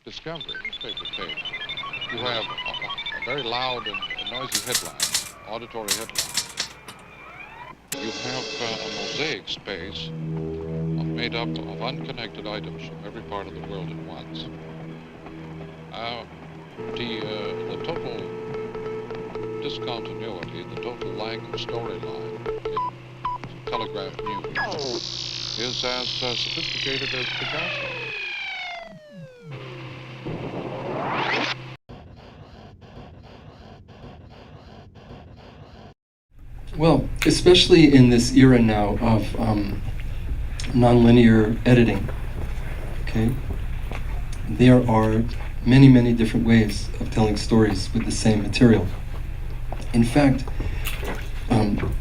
Discovery newspaper page. You have a very loud and noisy headline, auditory headline. You have a mosaic space made up of unconnected items from every part of the world at once. Uh, the total discontinuity, the total lack of storyline in Telegraph News is as sophisticated as Picasso. Well, especially in this era now of nonlinear editing, okay, there are many, many different ways of telling stories with the same material. In fact,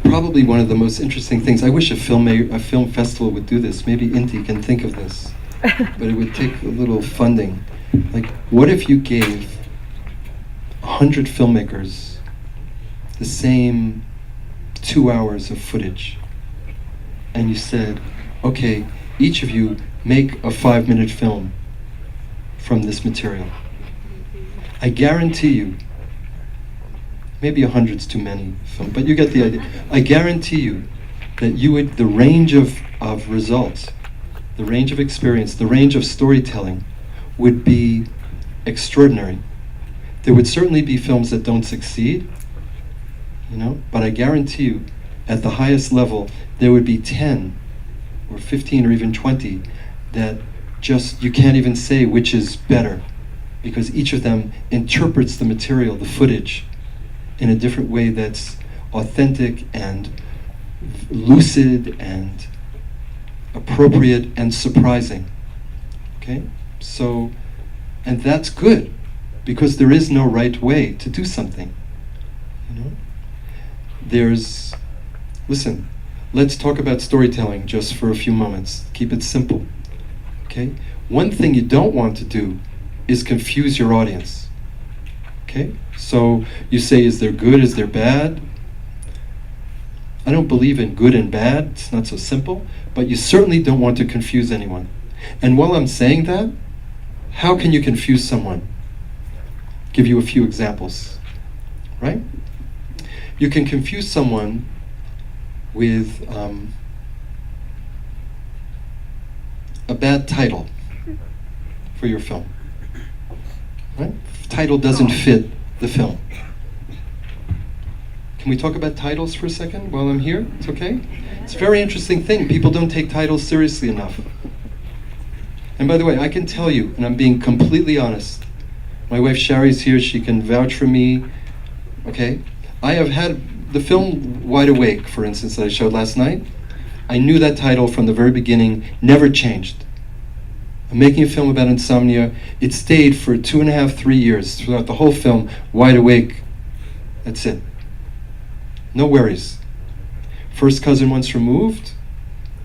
probably one of the most interesting things, I wish a film festival would do this. Maybe Inti can think of this, but it would take a little funding. Like, what if you gave 100 filmmakers the same 2 hours of footage, and you said, okay, each of you make a 5-minute film from this material. I guarantee you, maybe 100's too many film, but you get the idea. I guarantee you that the range of results, the range of experience, the range of storytelling would be extraordinary. There would certainly be films that don't succeed, but I guarantee you, at the highest level, there would be 10 or 15 or even 20 that just, you can't even say which is better, because each of them interprets the material, the footage, in a different way that's authentic and lucid and appropriate and surprising. Okay? So, and that's good, because there is no right way to do something. Listen, let's talk about storytelling just for a few moments. Keep it simple, okay? One thing you don't want to do is confuse your audience, okay? So you say, is there good, is there bad? I don't believe in good and bad, it's not so simple, but you certainly don't want to confuse anyone. And while I'm saying that, how can you confuse someone? Give you a few examples, right? You can confuse someone with a bad title for your film, right? Title doesn't fit the film. Can we talk about titles for a second while I'm here? It's okay? It's a very interesting thing. People don't take titles seriously enough. And by the way, I can tell you, and I'm being completely honest, my wife Shari's here, she can vouch for me, okay? I have had the film Wide Awake, for instance, that I showed last night. I knew that title from the very beginning, never changed. I'm making a film about insomnia. It stayed for 2.5, 3 years, throughout the whole film, Wide Awake. That's it. No worries. First Cousin Once Removed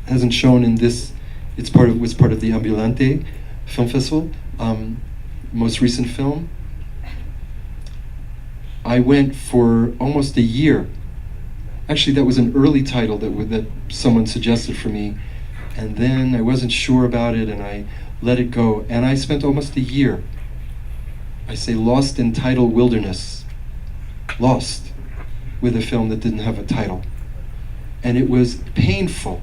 hasn't shown in this. Was part of the Ambulante Film Festival, most recent film. I went for almost a year. Actually, that was an early title that someone suggested for me, and then I wasn't sure about it, and I let it go. And I spent almost a year, I say, lost in title wilderness, lost with a film that didn't have a title. And it was painful.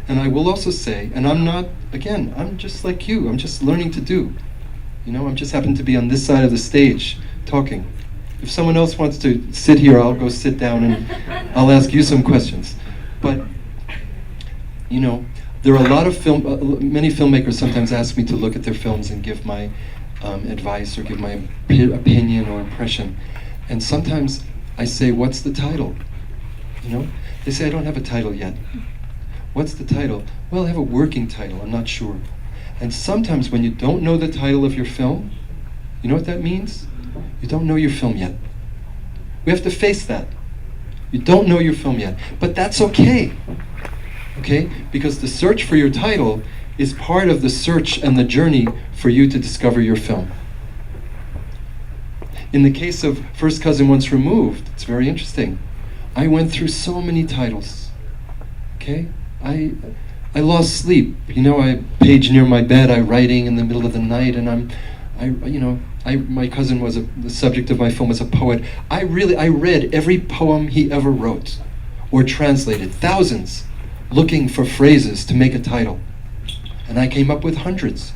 And I will also say, and I'm just like you, I'm just learning to do. I'm just happen to be on this side of the stage talking. If someone else wants to sit here, I'll go sit down and I'll ask you some questions. But, there are a lot of many filmmakers sometimes ask me to look at their films and give my advice or give my opinion or impression. And sometimes I say, what's the title? They say, I don't have a title yet. What's the title? Well, I have a working title, I'm not sure. And sometimes when you don't know the title of your film, you know what that means? You don't know your film yet. We have to face that. You don't know your film yet. But that's okay. Okay? Because the search for your title is part of the search and the journey for you to discover your film. In the case of First Cousin Once Removed, it's very interesting. I went through so many titles. Okay? I I lost sleep. You know, I page near my bed, I writing in the middle of the night, and my cousin was the subject of my film was a poet. I read every poem he ever wrote or translated, thousands, looking for phrases to make a title. And I came up with hundreds.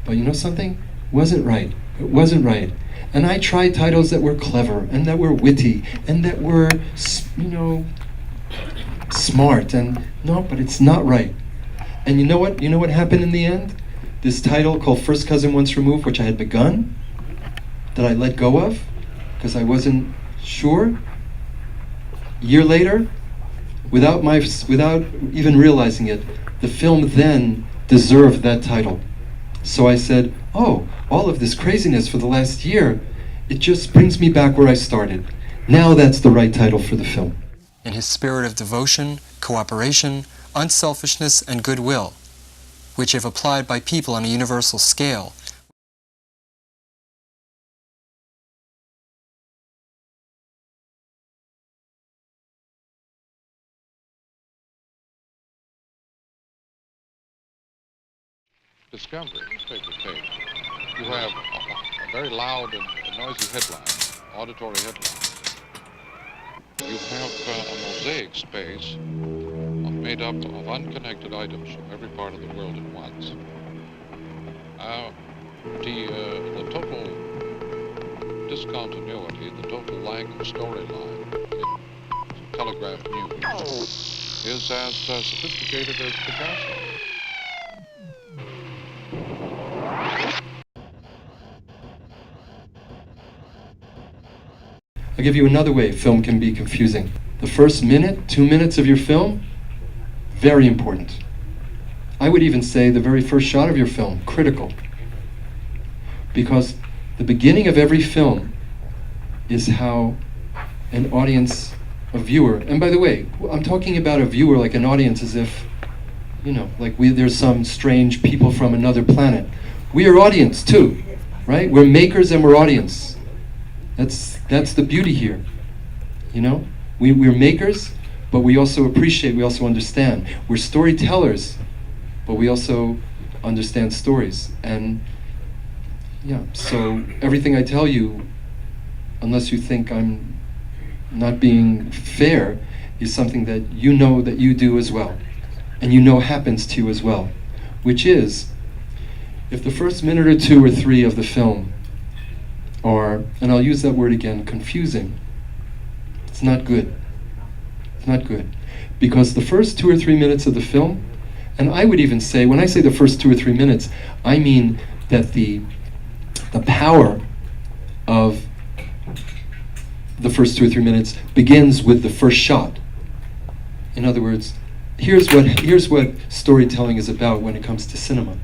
But you know something? Wasn't right. It wasn't right. And I tried titles that were clever and that were witty and that were, smart. And no, but it's not right. And you know what? You know what happened in the end? This title called First Cousin Once Removed, which I had begun, that I let go of because I wasn't sure. A year later, without even realizing it, the film then deserved that title. So I said, oh, all of this craziness for the last year, it just brings me back where I started. Now that's the right title for the film. In his spirit of devotion, cooperation, unselfishness, and goodwill, which if applied by people on a universal scale, Discovery, newspaper page. You have a very loud and noisy headline, auditory headline. You have a mosaic space made up of unconnected items from every part of the world at once. The total discontinuity, the total lack of storyline in Telegraph News is as sophisticated as Picasso. I'll give you another way film can be confusing. The first minute, 2 minutes of your film, very important. I would even say the very first shot of your film, critical. Because the beginning of every film is how an audience, a viewer, and by the way, I'm talking about a viewer like an audience as if, like there's some strange people from another planet. We are audience too, right? We're makers and we're audience. That's the beauty here, We're makers, but we also appreciate, we also understand. We're storytellers, but we also understand stories. And so everything I tell you, unless you think I'm not being fair, is something that you know that you do as well. And happens to you as well. Which is, if the first minute or 2 or 3 of the film are, and I'll use that word again, confusing, it's not good. It's not good. Because the first 2 or 3 minutes of the film, and I would even say, when I say the first 2 or 3 minutes, I mean that the power of the first 2 or 3 minutes begins with the first shot. In other words, here's what storytelling is about when it comes to cinema.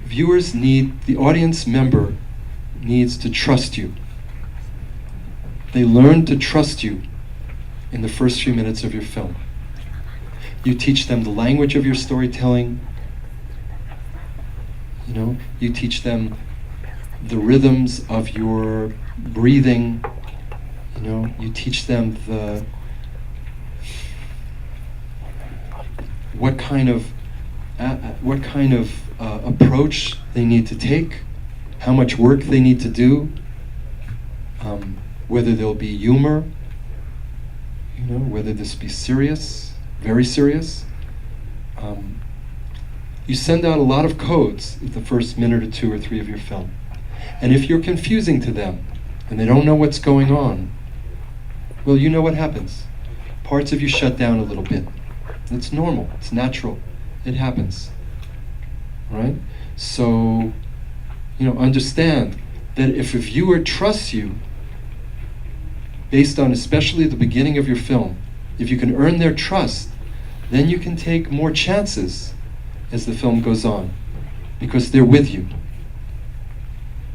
The audience member needs to trust you. They learn to trust you in the first few minutes of your film. You teach them the language of your storytelling. You teach them the rhythms of your breathing. You teach them what kind of approach they need to take, how much work they need to do, whether there'll be humor, whether this be serious, very serious. You send out a lot of codes in the first minute or 2 or 3 of your film. And if you're confusing to them and they don't know what's going on, well, you know what happens. Parts of you shut down a little bit. It's normal, it's natural, it happens. Right? So, understand that if a viewer trusts you, based on especially the beginning of your film, if you can earn their trust, then you can take more chances as the film goes on, because they're with you.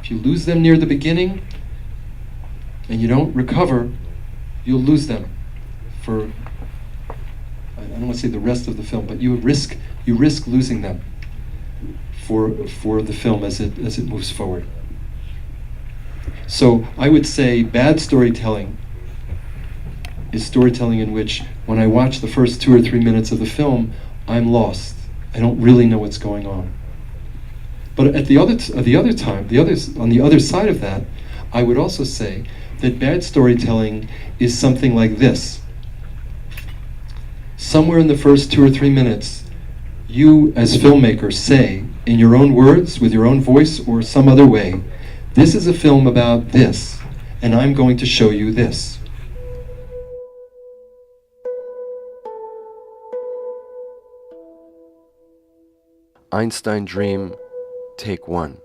If you lose them near the beginning and you don't recover, you'll lose them for, I don't want to say the rest of the film, but you risk losing them for the film as it moves forward. So I would say bad storytelling is storytelling in which When I watch the first 2 or 3 minutes of the film, I'm lost. I don't really know what's going on. But at on the other side of that, I would also say that bad storytelling is something like this. Somewhere in the first 2 or 3 minutes, you as filmmakers say, in your own words, with your own voice, or some other way, this is a film about this, and I'm going to show you this. Einstein Dream, Take 1.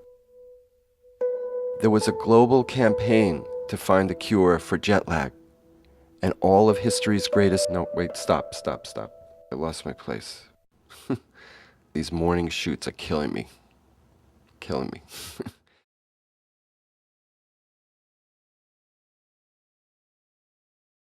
There was a global campaign to find a cure for jet lag, and all of history's greatest... No, wait, stop. I lost my place. These morning shoots are killing me.